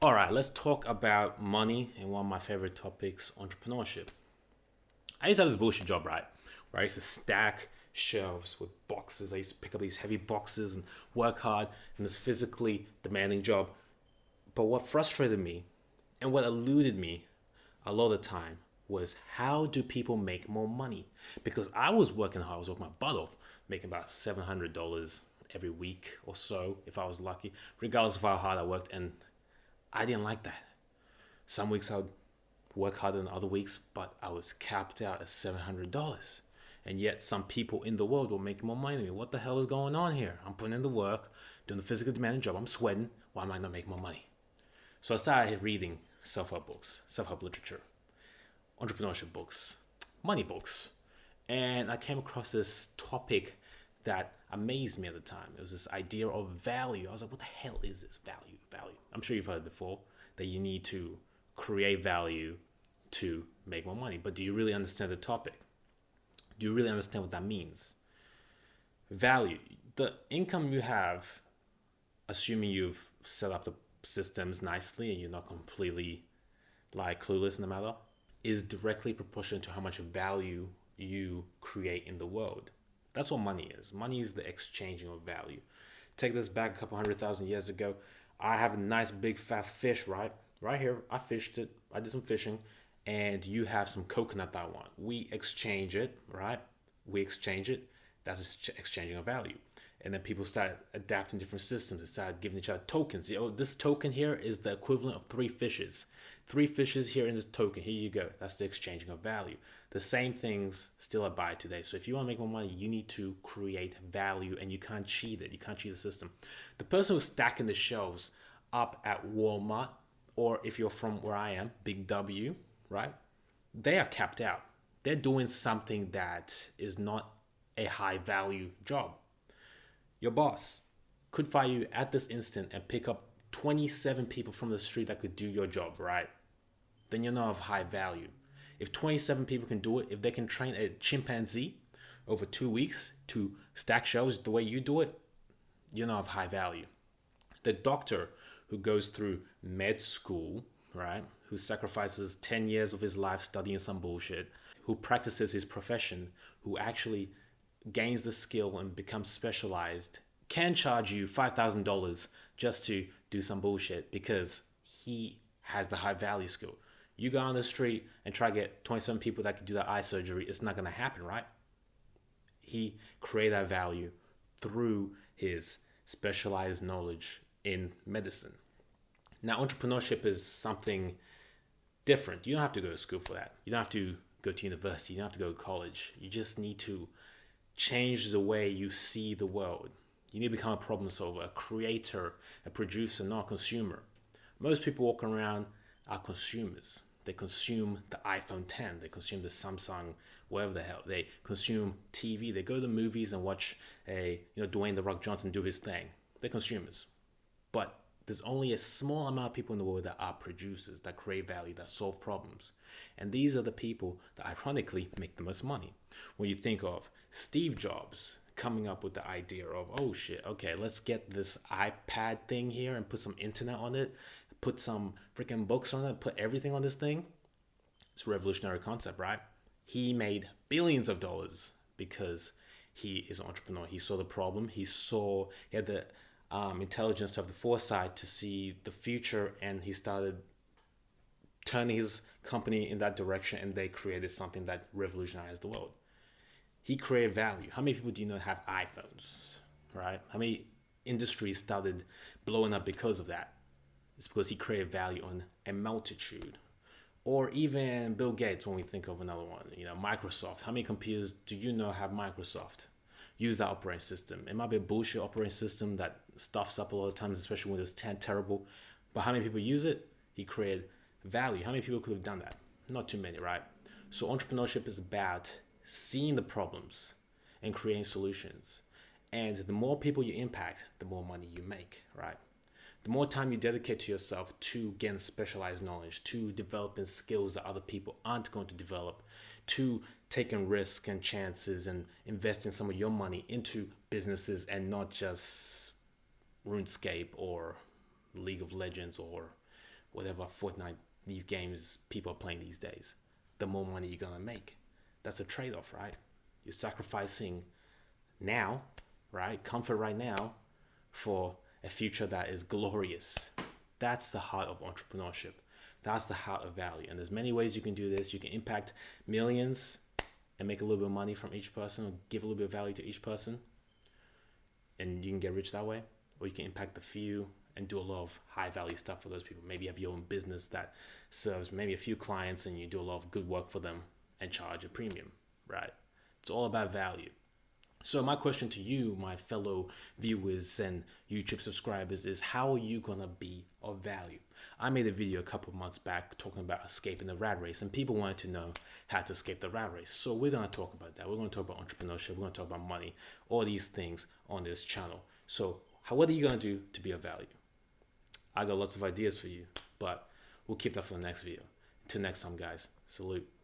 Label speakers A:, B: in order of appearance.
A: All right, let's talk about money and one of my favorite topics, entrepreneurship. I used to have this bullshit job, right? Where I used to stack shelves with boxes. I used to pick up these heavy boxes and work hard in this physically demanding job. But what frustrated me and what eluded me a lot of the time was how do people make more money? Because I was working hard, I was working my butt off, making about $700 every week or so if I was lucky, regardless of how hard I worked. And I didn't like that. Some weeks I would work harder than other weeks, but I was capped out at $700. And yet some people in the world were making more money than me. What the hell is going on here? I'm putting in the work, doing the physically demanding job, I'm sweating. Why am I not making more money? So I started reading self-help books, self-help literature, entrepreneurship books, money books. And I came across this topic that amazed me at the time. It was this idea of value. I was like, what the hell is this value? Value. I'm sure you've heard it before that you need to create value to make more money. But do you really understand the topic? Do you really understand what that means? Value. The income you have, assuming you've set up the systems nicely and you're not completely like clueless in the matter, is directly proportional to how much value you create in the world. That's what money is. Money is the exchanging of value. Take this back a couple 100,000 years ago. I have a nice big fat fish, right? Right here. I fished it. I did some fishing. And you have some coconut that I want. We exchange it, right? We exchange it. That's exchanging of value. And then people start adapting different systems. They start giving each other tokens. Oh, this token here is the equivalent of three fishes. Three fishes here in this token. Here you go. That's the exchanging of value. The same things still abide today. So if you want to make more money, you need to create value and you can't cheat it. You can't cheat the system. The person who's stacking the shelves up at Walmart, or if you're from where I am, Big W, right? They are capped out. They're doing something that is not a high value job. Your boss could fire you at this instant and pick up 27 people from the street that could do your job, right? Then you're not of high value. If 27 people can do it, if they can train a chimpanzee over 2 weeks to stack shelves the way you do it, you're not of high value. The doctor who goes through med school, right, who sacrifices 10 years of his life studying some bullshit, who practices his profession, who actually gains the skill and becomes specialized, can charge you $5,000 just to do some bullshit because he has the high value skill. You go on the street and try to get 27 people that can do that eye surgery, it's not going to happen, right? He created that value through his specialized knowledge in medicine. Now, entrepreneurship is something different. You don't have to go to school for that. You don't have to go to university. You don't have to go to college. You just need to change the way you see the world. You need to become a problem solver, a creator, a producer, not a consumer. Most people walking around are consumers. They consume the iPhone 10. They consume the Samsung, whatever the hell. They consume TV. They go to the movies and watch Dwayne the Rock Johnson do his thing. They're consumers. But there's only a small amount of people in the world that are producers, that create value, that solve problems. And these are the people that ironically make the most money. When you think of Steve Jobs coming up with the idea of, oh shit, okay, let's get this iPad thing here and put some internet on it, put some freaking books on it, put everything on this thing. It's a revolutionary concept, right? He made billions of dollars because he is an entrepreneur. He saw the problem. He had the intelligence to have the foresight to see the future, and he started turning his company in that direction, and they created something that revolutionized the world. He created value. How many people do you know have iPhones, right? How many industries started blowing up because of that? It's because he created value on a multitude. Or even Bill Gates, when we think of another one, Microsoft. How many computers do you know have Microsoft? Use that operating system. It might be a bullshit operating system that stuffs up a lot of times, especially when it was terrible. But how many people use it? He created value. How many people could have done that? Not too many, right? So entrepreneurship is about seeing the problems and creating solutions. And the more people you impact, the more money you make, right? The more time you dedicate to yourself to gain specialized knowledge, to developing skills that other people aren't going to develop, to taking risks and chances and investing some of your money into businesses and not just RuneScape or League of Legends or whatever Fortnite, these games people are playing these days, the more money you're gonna make. That's a trade-off, right? You're sacrificing now, right? Comfort right now for a future that is glorious. That's the heart of entrepreneurship. That's the heart of value. And there's many ways you can do this. You can impact millions and make a little bit of money from each person, or give a little bit of value to each person, and you can get rich that way. Or you can impact the few and do a lot of high value stuff for those people. Maybe you have your own business that serves maybe a few clients and you do a lot of good work for them and charge a premium, right? It's all about value. So my question to you, my fellow viewers and YouTube subscribers, is how are you gonna be of value? I made a video a couple months back talking about escaping the rat race, and people wanted to know how to escape the rat race. So we're gonna talk about that. We're gonna talk about entrepreneurship. We're gonna talk about money, all these things on this channel. So what are you gonna do to be of value? I got lots of ideas for you, but we'll keep that for the next video. Until next time, guys. Salute.